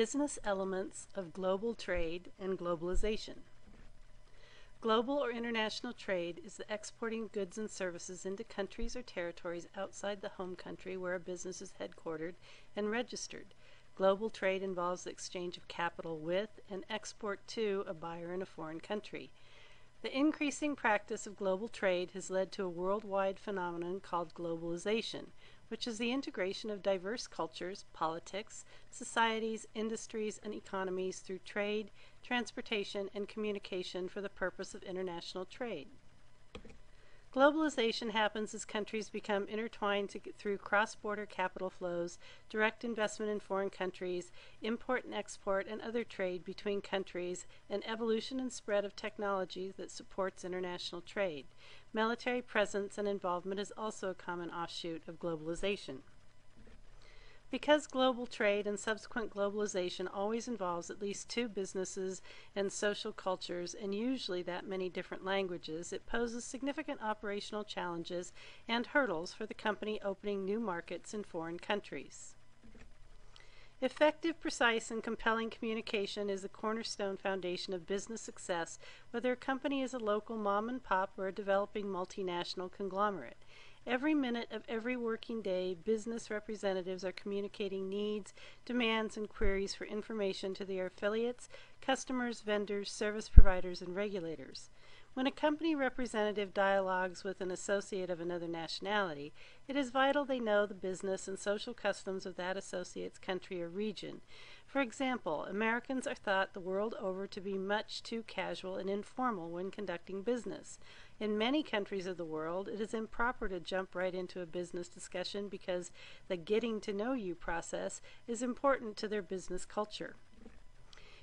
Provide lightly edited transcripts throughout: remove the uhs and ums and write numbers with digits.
Business elements of global trade and globalization. Global or international trade is the exporting of goods and services into countries or territories outside the home country where a business is headquartered and registered. Global trade involves the exchange of capital with and export to a buyer in a foreign country. The increasing practice of global trade has led to a worldwide phenomenon called globalization, which is the integration of diverse cultures, politics, societies, industries, and economies through trade, transportation, and communication for the purpose of international trade. Globalization happens as countries become intertwined through cross-border capital flows, direct investment in foreign countries, import and export, and other trade between countries, and evolution and spread of technology that supports international trade. Military presence and involvement is also a common offshoot of globalization. Because global trade and subsequent globalization always involves at least two businesses and social cultures, and usually that many different languages, it poses significant operational challenges and hurdles for the company opening new markets in foreign countries. Effective, precise, and compelling communication is the cornerstone foundation of business success, whether a company is a local mom and pop or a developing multinational conglomerate. Every minute of every working day, business representatives are communicating needs, demands, and queries for information to their affiliates, customers, vendors, service providers, and regulators. When a company representative dialogues with an associate of another nationality, it is vital they know the business and social customs of that associate's country or region. For example, Americans are thought the world over to be much too casual and informal when conducting business. In many countries of the world, it is improper to jump right into a business discussion because the getting to know you process is important to their business culture.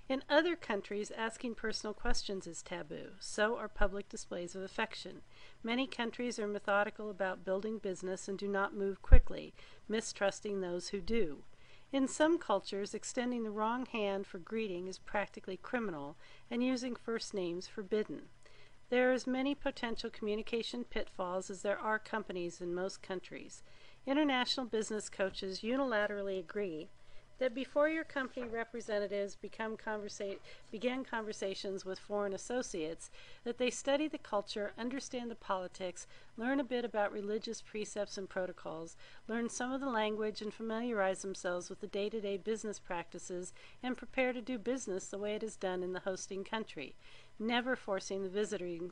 In other countries, asking personal questions is taboo. So are public displays of affection. Many countries are methodical about building business and do not move quickly, mistrusting those who do. In some cultures, extending the wrong hand for greeting is practically criminal, and using first names forbidden. There are as many potential communication pitfalls as there are companies in most countries. International business coaches unilaterally agree that before your company representatives begin conversations with foreign associates, that they study the culture, understand the politics, learn a bit about religious precepts and protocols, learn some of the language, and familiarize themselves with the day-to-day business practices, and prepare to do business the way it is done in the hosting country, never forcing the visiting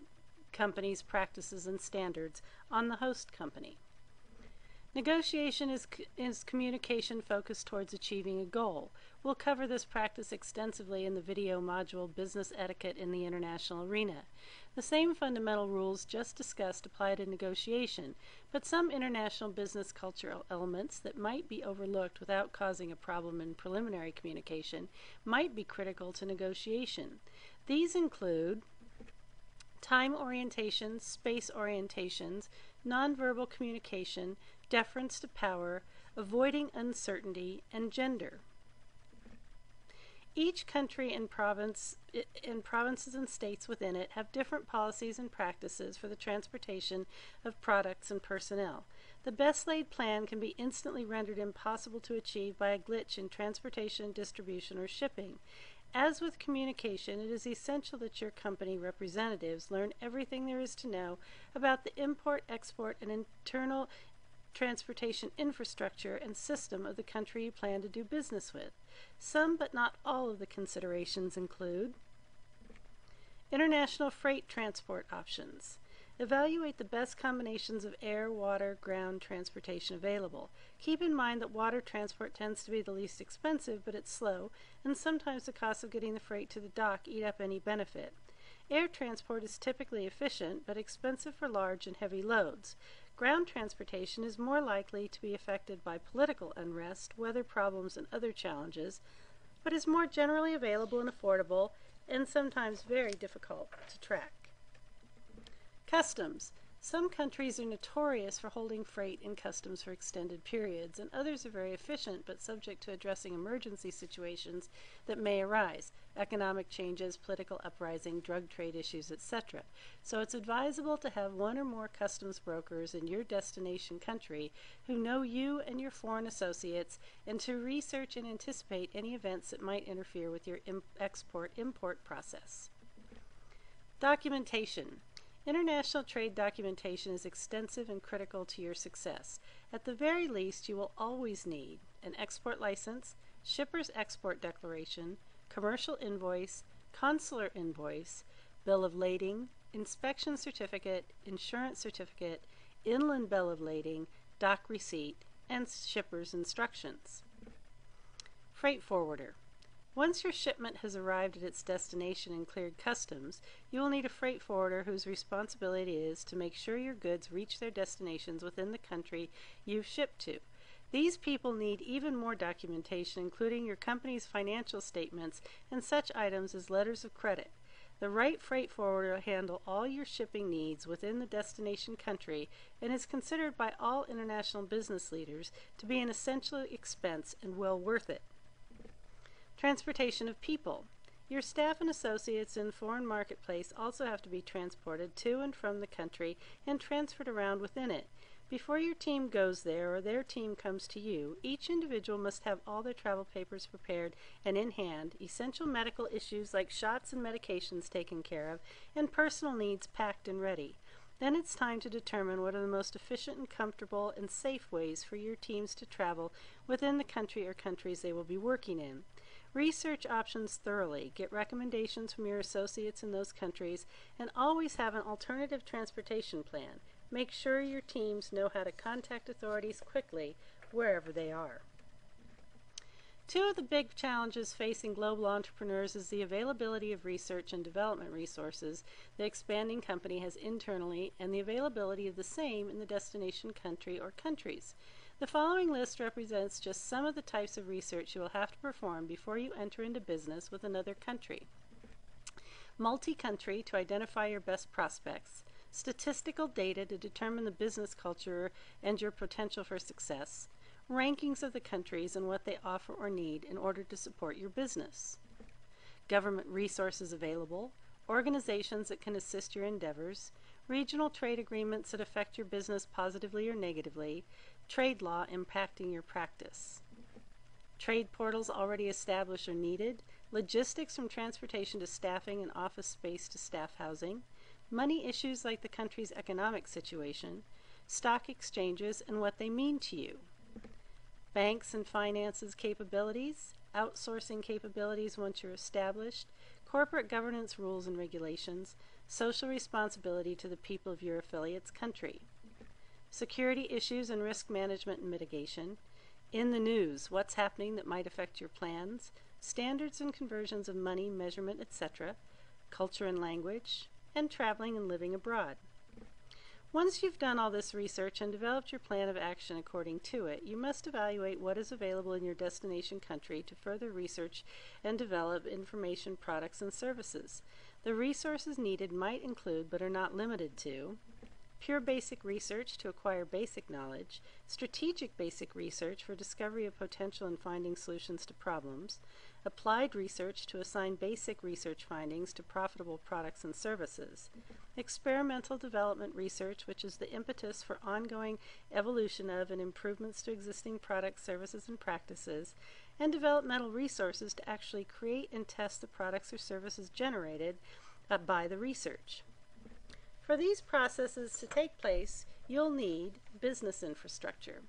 company's practices and standards on the host company. Negotiation is communication focused towards achieving a goal. We'll cover this practice extensively in the video module Business Etiquette in the International Arena. The same fundamental rules just discussed apply to negotiation, but some international business cultural elements that might be overlooked without causing a problem in preliminary communication might be critical to negotiation. These include time orientations, space orientations, nonverbal communication, deference to power, avoiding uncertainty, and gender. Each country and provinces and states within it have different policies and practices for the transportation of products and personnel. The best laid plan can be instantly rendered impossible to achieve by a glitch in transportation, distribution, or shipping. As with communication, it is essential that your company representatives learn everything there is to know about the import, export, and internal transportation infrastructure and system of the country you plan to do business with. Some, but not all, of the considerations include international freight transport options. Evaluate the best combinations of air, water, ground transportation available. Keep in mind that water transport tends to be the least expensive, but it's slow, and sometimes the cost of getting the freight to the dock eat up any benefit. Air transport is typically efficient, but expensive for large and heavy loads. Ground transportation is more likely to be affected by political unrest, weather problems, and other challenges, but is more generally available and affordable, and sometimes very difficult to track. Customs. Some countries are notorious for holding freight in customs for extended periods, and others are very efficient but subject to addressing emergency situations that may arise, economic changes, political uprising, drug trade issues, etc. So it's advisable to have one or more customs brokers in your destination country who know you and your foreign associates, and to research and anticipate any events that might interfere with your export-import process. Documentation. International trade documentation is extensive and critical to your success. At the very least, you will always need an export license, shipper's export declaration, commercial invoice, consular invoice, bill of lading, inspection certificate, insurance certificate, inland bill of lading, dock receipt, and shipper's instructions. Freight forwarder. Once your shipment has arrived at its destination and cleared customs, you will need a freight forwarder whose responsibility is to make sure your goods reach their destinations within the country you've shipped to. These people need even more documentation, including your company's financial statements and such items as letters of credit. The right freight forwarder will handle all your shipping needs within the destination country and is considered by all international business leaders to be an essential expense and well worth it. Transportation of people. Your staff and associates in the foreign marketplace also have to be transported to and from the country and transferred around within it. Before your team goes there or their team comes to you, each individual must have all their travel papers prepared and in hand, essential medical issues like shots and medications taken care of, and personal needs packed and ready. Then it's time to determine what are the most efficient and comfortable and safe ways for your teams to travel within the country or countries they will be working in. Research options thoroughly, get recommendations from your associates in those countries, and always have an alternative transportation plan. Make sure your teams know how to contact authorities quickly wherever they are. Two of the big challenges facing global entrepreneurs is the availability of research and development resources the expanding company has internally and the availability of the same in the destination country or countries. The following list represents just some of the types of research you will have to perform before you enter into business with another country. Multi-country to identify your best prospects. Statistical data to determine the business culture and your potential for success. Rankings of the countries and what they offer or need in order to support your business. Government resources available. Organizations that can assist your endeavors. Regional trade agreements that affect your business positively or negatively. Trade law impacting your practice. Trade portals already established or needed. Logistics from transportation to staffing and office space to staff housing. Money issues like the country's economic situation. Stock exchanges and what they mean to you. Banks and finances capabilities. Outsourcing capabilities once you're established. Corporate governance rules and regulations. Social responsibility to the people of your affiliate's country. Security issues and risk management and mitigation. In the news, what's happening that might affect your plans. Standards and conversions of money, measurement, etc. Culture and language. And traveling and living abroad. Once you've done all this research and developed your plan of action according to it, you must evaluate what is available in your destination country to further research and develop information, products, and services. The resources needed might include, but are not limited to, pure basic research to acquire basic knowledge, strategic basic research for discovery of potential and finding solutions to problems, applied research to assign basic research findings to profitable products and services, experimental development research, which is the impetus for ongoing evolution of and improvements to existing products, services, and practices, and developmental resources to actually create and test the products or services generated by the research. For these processes to take place, you'll need business infrastructure.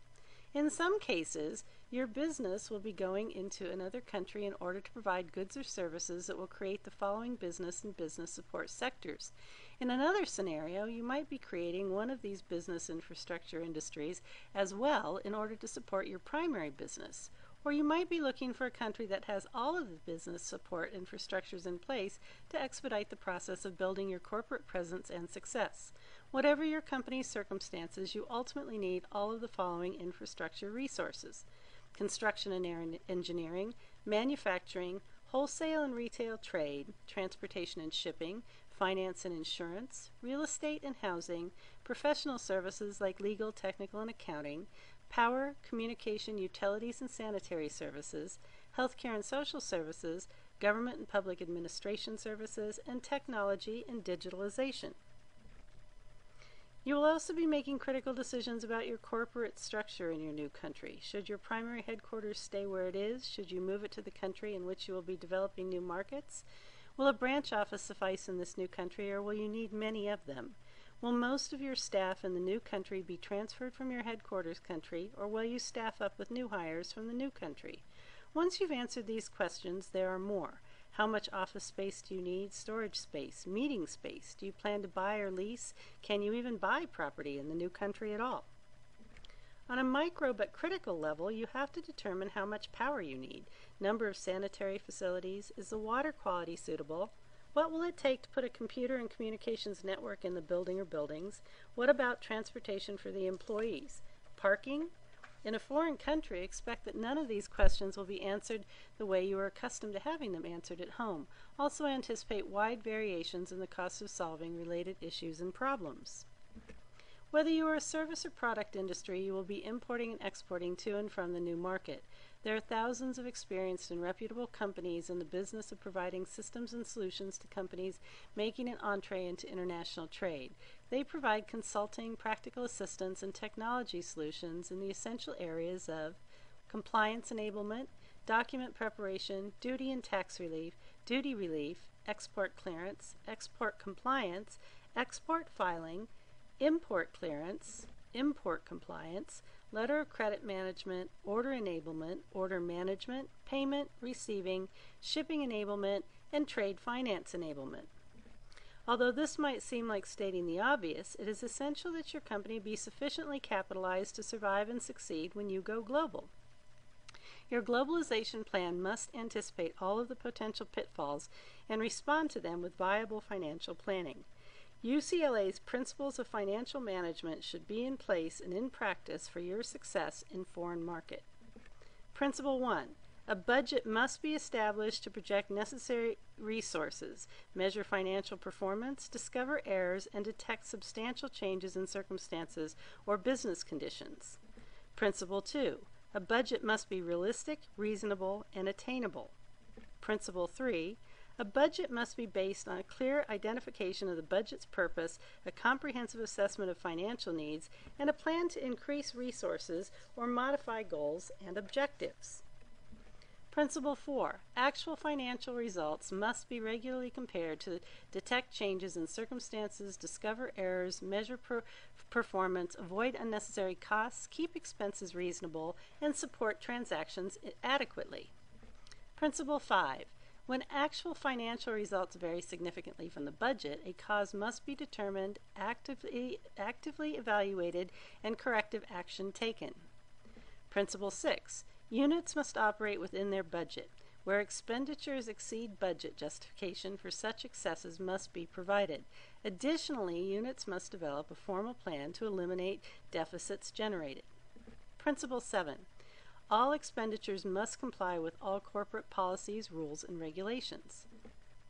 In some cases, your business will be going into another country in order to provide goods or services that will create the following business and business support sectors. In another scenario, you might be creating one of these business infrastructure industries as well in order to support your primary business. Or you might be looking for a country that has all of the business support infrastructures in place to expedite the process of building your corporate presence and success. Whatever your company's circumstances, you ultimately need all of the following infrastructure resources: construction and engineering, manufacturing, wholesale and retail trade, transportation and shipping, finance and insurance, real estate and housing, professional services like legal, technical, and accounting, power, communication, utilities, and sanitary services, healthcare and social services, government and public administration services, and technology and digitalization. You will also be making critical decisions about your corporate structure in your new country. Should your primary headquarters stay where it is? Should you move it to the country in which you will be developing new markets? Will a branch office suffice in this new country, or will you need many of them? Will most of your staff in the new country be transferred from your headquarters country, or will you staff up with new hires from the new country? Once you've answered these questions, there are more. How much office space do you need? Storage space? Meeting space? Do you plan to buy or lease? Can you even buy property in the new country at all? On a micro but critical level, you have to determine how much power you need. Number of sanitary facilities? Is the water quality suitable? What will it take to put a computer and communications network in the building or buildings? What about transportation for the employees? Parking? In a foreign country, expect that none of these questions will be answered the way you are accustomed to having them answered at home. Also anticipate wide variations in the cost of solving related issues and problems. Whether you are a service or product industry, you will be importing and exporting to and from the new market. There are thousands of experienced and reputable companies in the business of providing systems and solutions to companies making an entree into international trade. They provide consulting, practical assistance, and technology solutions in the essential areas of compliance enablement, document preparation, duty and tax relief, duty relief, export clearance, export compliance, export filing, import clearance, import compliance, letter of credit management, order enablement, order management, payment, receiving, shipping enablement, and trade finance enablement. Although this might seem like stating the obvious, it is essential that your company be sufficiently capitalized to survive and succeed when you go global. Your globalization plan must anticipate all of the potential pitfalls and respond to them with viable financial planning. UCLA's Principles of Financial Management should be in place and in practice for your success in foreign market. Principle 1. A budget must be established to project necessary resources, measure financial performance, discover errors, and detect substantial changes in circumstances or business conditions. Principle 2. A budget must be realistic, reasonable, and attainable. Principle 3. A budget must be based on a clear identification of the budget's purpose, a comprehensive assessment of financial needs, and a plan to increase resources or modify goals and objectives. Principle 4. Actual financial results must be regularly compared to detect changes in circumstances, discover errors, measure performance, avoid unnecessary costs, keep expenses reasonable, and support transactions adequately. Principle 5. When actual financial results vary significantly from the budget, a cause must be determined, actively evaluated, and corrective action taken. Principle 6. Units must operate within their budget. Where expenditures exceed budget, justification for such excesses must be provided. Additionally, units must develop a formal plan to eliminate deficits generated. Principle 7. All expenditures must comply with all corporate policies, rules, and regulations.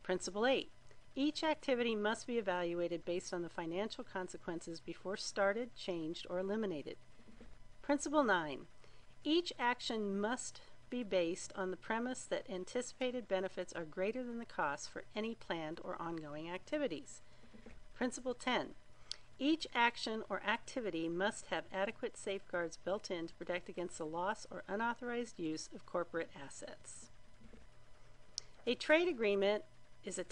Principle 8. Each activity must be evaluated based on the financial consequences before started, changed, or eliminated. Principle 9. Each action must be based on the premise that anticipated benefits are greater than the costs for any planned or ongoing activities. Principle 10. Each action or activity must have adequate safeguards built in to protect against the loss or unauthorized use of corporate assets. A trade agreement is a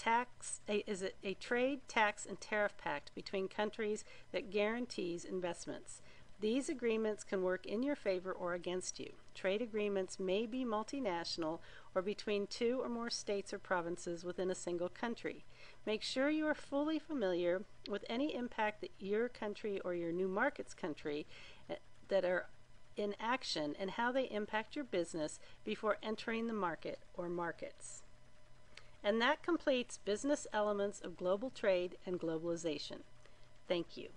trade, tax, and tariff pact between countries that guarantees investments. These agreements can work in your favor or against you. Trade agreements may be multinational or between two or more states or provinces within a single country. Make sure you are fully familiar with any impact that your country or your new market's country that are in action and how they impact your business before entering the market or markets. And that completes business elements of global trade and globalization. Thank you.